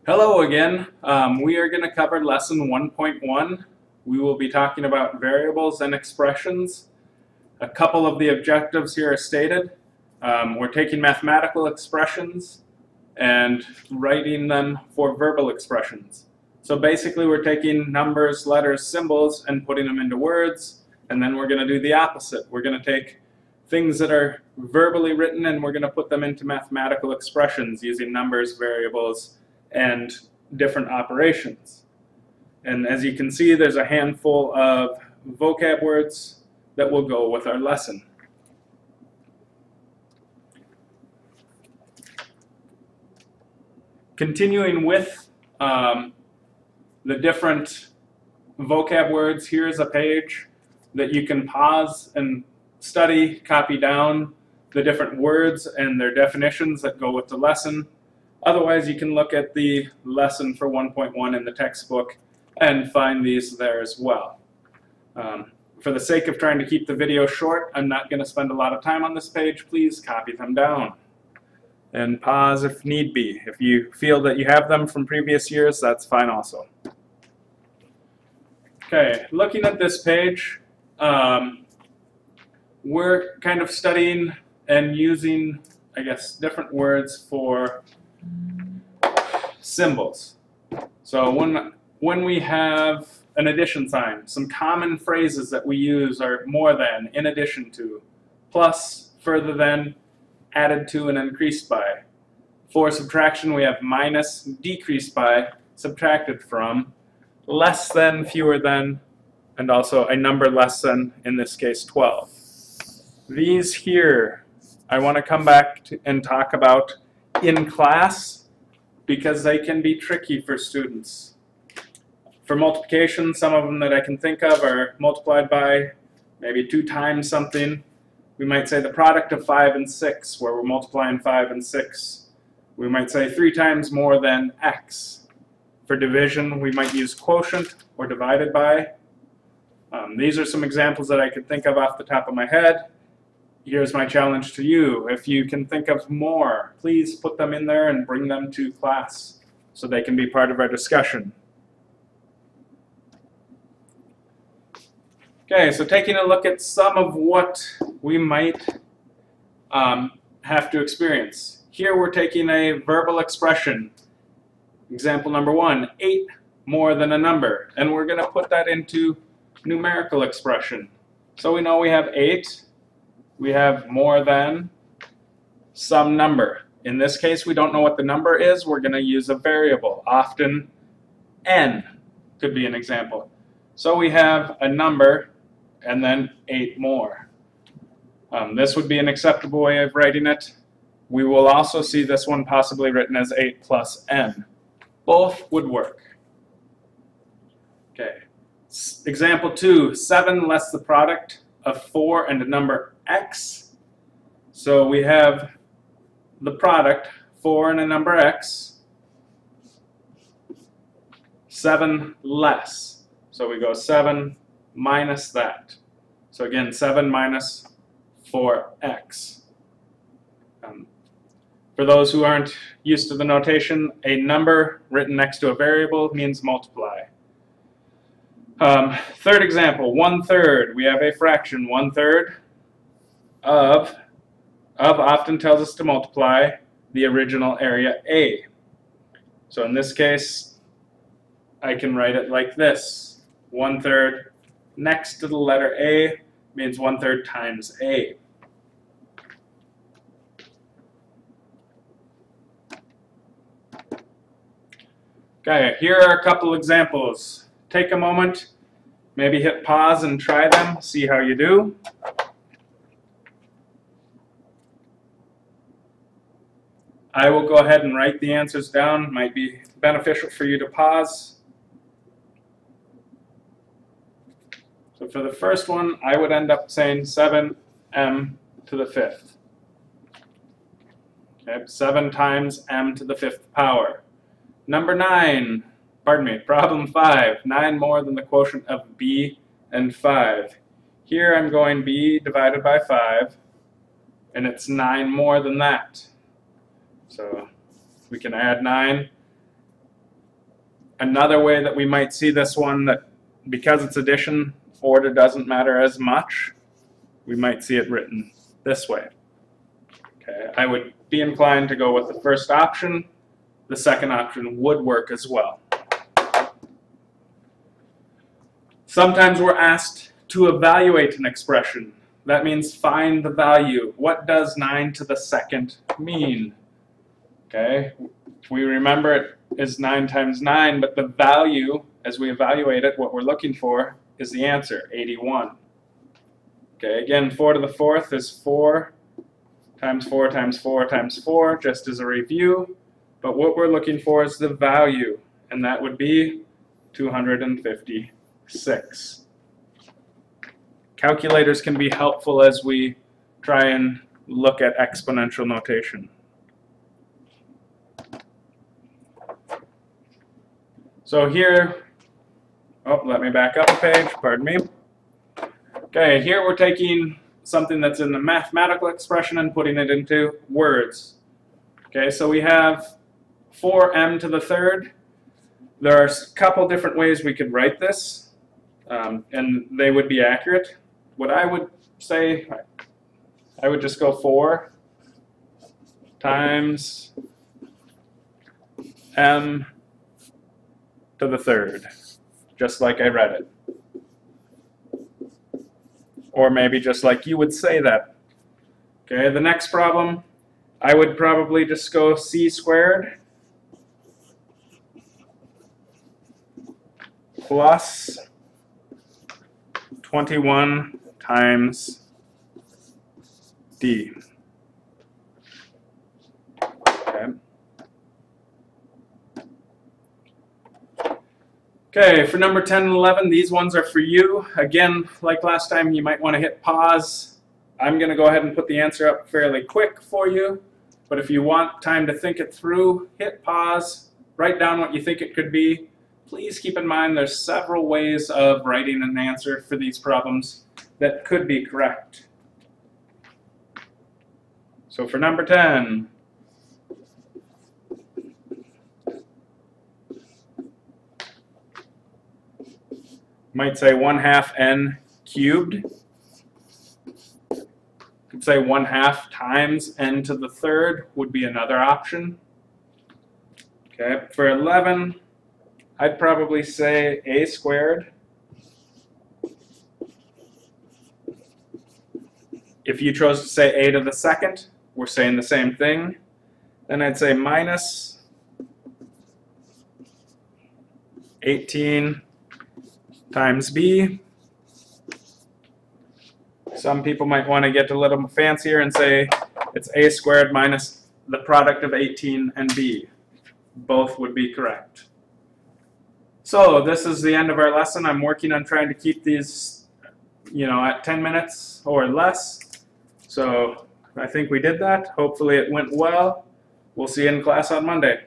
Hello again. We are going to cover lesson 1.1. We will be talking about variables and expressions. A couple of the objectives here are stated. We're taking mathematical expressions and writing them for verbal expressions. So basically we're taking numbers, letters, symbols and putting them into words, and then we're going to do the opposite. We're going to take things that are verbally written and we're going to put them into mathematical expressions using numbers, variables, and different operations. And as you can see, there's a handful of vocab words that will go with our lesson. Continuing with the different vocab words, here's a page that you can pause and study, copy down the different words and their definitions that go with the lesson. Otherwise, you can look at the lesson for 1.1 in the textbook and find these there as well. For the sake of trying to keep the video short, I'm not going to spend a lot of time on this page. Please copy them down and pause if need be. If you feel that you have them from previous years, that's fine also. Okay, looking at this page, we're kind of studying and using, I guess, different words for symbols. So when we have an addition sign, some common phrases that we use are more than, in addition to, plus, further than, added to, and increased by. For subtraction, we have minus, decreased by, subtracted from, less than, fewer than, and also a number less than, in this case 12. These here, I want to come back to and talk about in class because they can be tricky for students. For multiplication, some of them that I can think of are multiplied by maybe 2 times something. We might say the product of 5 and 6, where we're multiplying 5 and 6. We might say 3 times more than x. For division, we might use quotient or divided by. These are some examples that I could think of off the top of my head. Here's my challenge to you. If you can think of more, please put them in there and bring them to class so they can be part of our discussion. Okay, so taking a look at some of what we might have to experience. Here we're taking a verbal expression. Example number 1, 8 more than a number. And we're going to put that into numerical expression. So we know we have 8. We have more than some number. In this case, we don't know what the number is. We're going to use a variable. Often, n could be an example. So we have a number and then 8 more. This would be an acceptable way of writing it. We will also see this one possibly written as 8 plus n. Both would work. Okay. Example 2, 7 less the product of 4 and a number x. So we have the product, 4 and a number x, 7 less. So we go 7 minus that. So again, 7 minus 4x. For those who aren't used to the notation, a number written next to a variable means multiply. Third example, 1/3. We have a fraction, 1/3 of often tells us to multiply the original area A. So in this case, I can write it like this. 1/3 next to the letter A means 1/3 times A. Okay, here are a couple examples. Take a moment, maybe hit pause and try them, see how you do. I will go ahead and write the answers down. Might be beneficial for you to pause. So for the first one, I would end up saying 7m to the 5th. Okay, 7 times m to the 5th power. Number 9. Problem 5, 9 more than the quotient of b and 5. Here I'm going b divided by 5, and it's 9 more than that. So we can add 9 Another way that we might see this one, that because it's addition, order doesn't matter as much, we might see it written this way. Okay, I would be inclined to go with the first option. The second option would work as well. Sometimes we're asked to evaluate an expression. That means find the value. What does 9 to the second mean? Okay, we remember it is 9 times 9, but the value, as we evaluate it, what we're looking for is the answer, 81. Okay, again, 4 to the fourth is 4 times 4 times 4 times 4, just as a review. But what we're looking for is the value, and that would be 256. Calculators can be helpful as we try and look at exponential notation. So here, oh, let me back up a page, pardon me. Okay, here we're taking something that's in the mathematical expression and putting it into words. Okay, so we have 4m to the third. There are a couple different ways we could write this, and they would be accurate. What I would say, I would just go 4 times m to the third, just like I read it. Or maybe just like you would say that. Okay, the next problem, I would probably just go c squared plus 21 times d. Okay. Okay, for number 10 and 11, these ones are for you. Again, like last time, you might want to hit pause. I'm going to go ahead and put the answer up fairly quick for you. But if you want time to think it through, hit pause, write down what you think it could be. Please keep in mind there's several ways of writing an answer for these problems that could be correct. So for number 10, might say 1/2 n cubed. Could say 1/2 times n to the third would be another option. Okay, for 11, I'd probably say a squared. If you chose to say a to the second, we're saying the same thing. Then I'd say minus 18 times b. Some people might want to get a little fancier and say it's a squared minus the product of 18 and b. Both would be correct. So this is the end of our lesson. I'm working on trying to keep these, at 10 minutes or less. So I think we did that. Hopefully it went well. We'll see you in class on Monday.